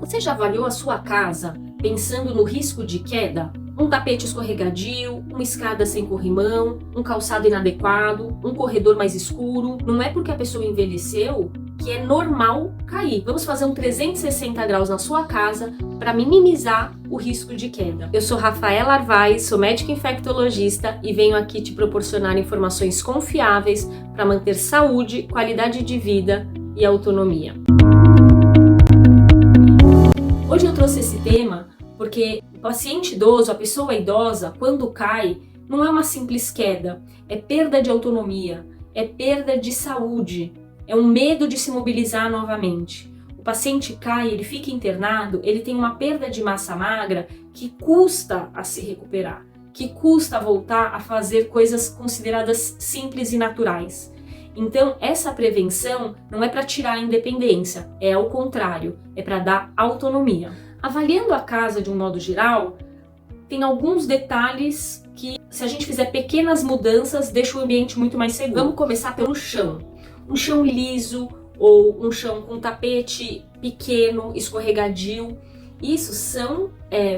Você já avaliou a sua casa pensando no risco de queda? Um tapete escorregadio, uma escada sem corrimão, um calçado inadequado, um corredor mais escuro. Não é porque a pessoa envelheceu que é normal cair. Vamos fazer um 360 graus na sua casa para minimizar o risco de queda. Eu sou Rafaela Arvai, sou médica infectologista e venho aqui te proporcionar informações confiáveis para manter saúde, qualidade de vida e autonomia. Hoje eu trouxe esse tema porque o paciente idoso, a pessoa idosa, quando cai, não é uma simples queda, é perda de autonomia, é perda de saúde, é um medo de se mobilizar novamente. O paciente cai, ele fica internado, ele tem uma perda de massa magra que custa a se recuperar, que custa voltar a fazer coisas consideradas simples e naturais. Então, essa prevenção não é para tirar a independência, é ao contrário, é para dar autonomia. Avaliando a casa de um modo geral, tem alguns detalhes que, se a gente fizer pequenas mudanças, deixa o ambiente muito mais seguro. Vamos começar pelo chão. Um chão liso ou um chão com tapete pequeno, escorregadio. Isso são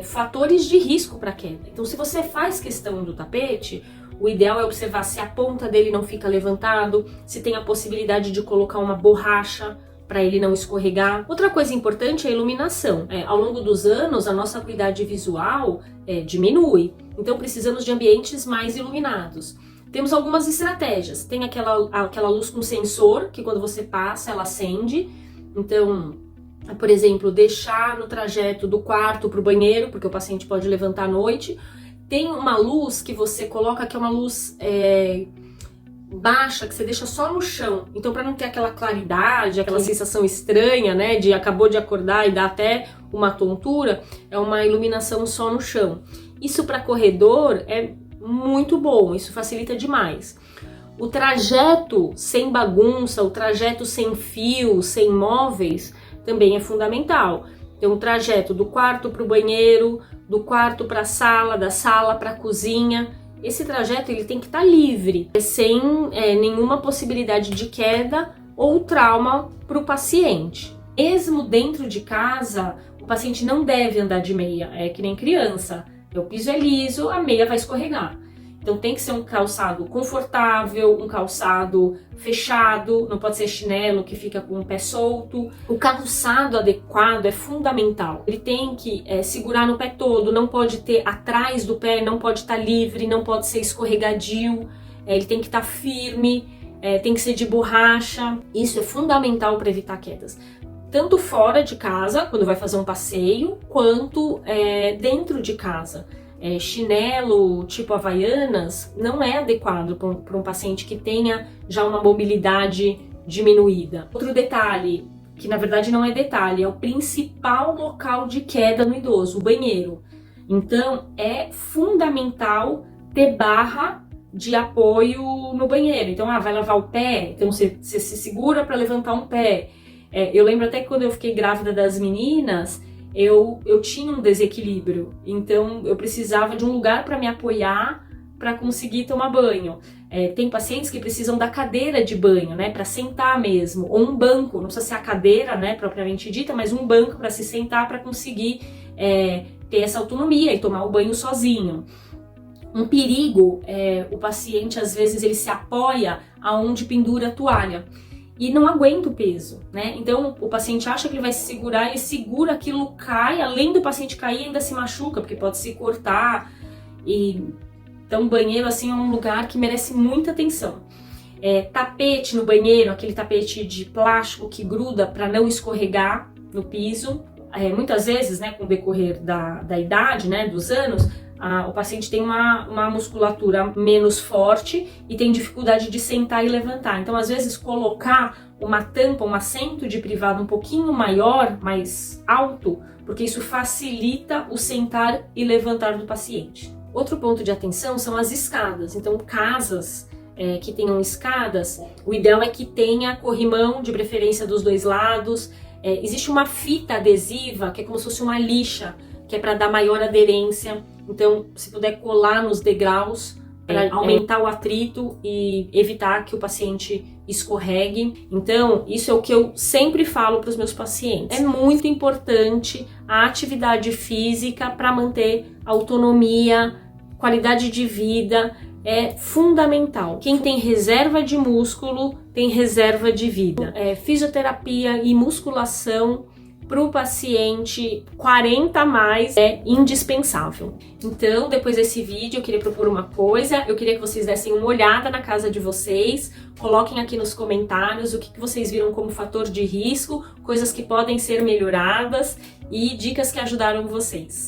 fatores de risco para queda. Então, se você faz questão do tapete, o ideal é observar se a ponta dele não fica levantado, se tem a possibilidade de colocar uma borracha para ele não escorregar. Outra coisa importante é a iluminação. Ao longo dos anos, a nossa acuidade visual diminui, então precisamos de ambientes mais iluminados. Temos algumas estratégias. Tem aquela luz com sensor, que quando você passa, ela acende. Então, por exemplo, deixar no trajeto do quarto para o banheiro, porque o paciente pode levantar à noite. Tem uma luz que você coloca, que é uma luz baixa, que você deixa só no chão. Então, para não ter aquela claridade, aquela sensação estranha, né, de acabou de acordar e dá até uma tontura, é uma iluminação só no chão. Isso para corredor é muito bom, isso facilita demais. O trajeto sem bagunça, o trajeto sem fio, sem móveis, também é fundamental. Então, o trajeto do quarto para o banheiro, do quarto para a sala, da sala para a cozinha, esse trajeto ele tem que estar livre, sem nenhuma possibilidade de queda ou trauma para o paciente. Mesmo dentro de casa, o paciente não deve andar de meia, é que nem criança. O piso é liso, a meia vai escorregar. Então tem que ser um calçado confortável, um calçado fechado, não pode ser chinelo que fica com o pé solto. O calçado adequado é fundamental. Ele tem que segurar no pé todo, não pode ter atrás do pé, não pode estar livre, não pode ser escorregadio, ele tem que estar firme, tem que ser de borracha. Isso é fundamental para evitar quedas. Tanto fora de casa, quando vai fazer um passeio, quanto dentro de casa. Chinelo tipo Havaianas não é adequado para um paciente que tenha já uma mobilidade diminuída. Outro detalhe, que na verdade não é detalhe, é o principal local de queda no idoso, o banheiro. Então é fundamental ter barra de apoio no banheiro. Então, vai lavar o pé, então você se segura para levantar um pé. Eu lembro até que quando eu fiquei grávida das meninas, eu tinha um desequilíbrio, então eu precisava de um lugar para me apoiar para conseguir tomar banho. Tem pacientes que precisam da cadeira de banho, né, para sentar mesmo, ou um banco, não precisa ser a cadeira, né, propriamente dita, mas um banco para se sentar para conseguir ter essa autonomia e tomar o banho sozinho. Um perigo o paciente às vezes ele se apoia aonde pendura a toalha e não aguenta o peso, né? Então o paciente acha que ele vai se segurar, ele segura, aquilo cai, além do paciente cair ainda se machuca, porque pode se cortar. Então o banheiro assim é um lugar que merece muita atenção. Tapete no banheiro, aquele tapete de plástico que gruda para não escorregar no piso. Muitas vezes, né, com o decorrer da idade, né, dos anos, o paciente tem uma musculatura menos forte e tem dificuldade de sentar e levantar. Então, às vezes, colocar uma tampa, um assento de privado um pouquinho maior, mais alto, porque isso facilita o sentar e levantar do paciente. Outro ponto de atenção são as escadas. Então, casas que tenham escadas, o ideal é que tenha corrimão, de preferência dos dois lados. Existe uma fita adesiva, que é como se fosse uma lixa, que é para dar maior aderência. Então, se puder colar nos degraus, para aumentar o atrito e evitar que o paciente escorregue. Então, isso é o que eu sempre falo para os meus pacientes. É muito importante a atividade física para manter autonomia, qualidade de vida, é fundamental. Quem tem reserva de músculo tem reserva de vida. Fisioterapia e musculação para o paciente 40 a mais é indispensável. Então, depois desse vídeo, eu queria propor uma coisa. Eu queria que vocês dessem uma olhada na casa de vocês, coloquem aqui nos comentários o que vocês viram como fator de risco, coisas que podem ser melhoradas e dicas que ajudaram vocês.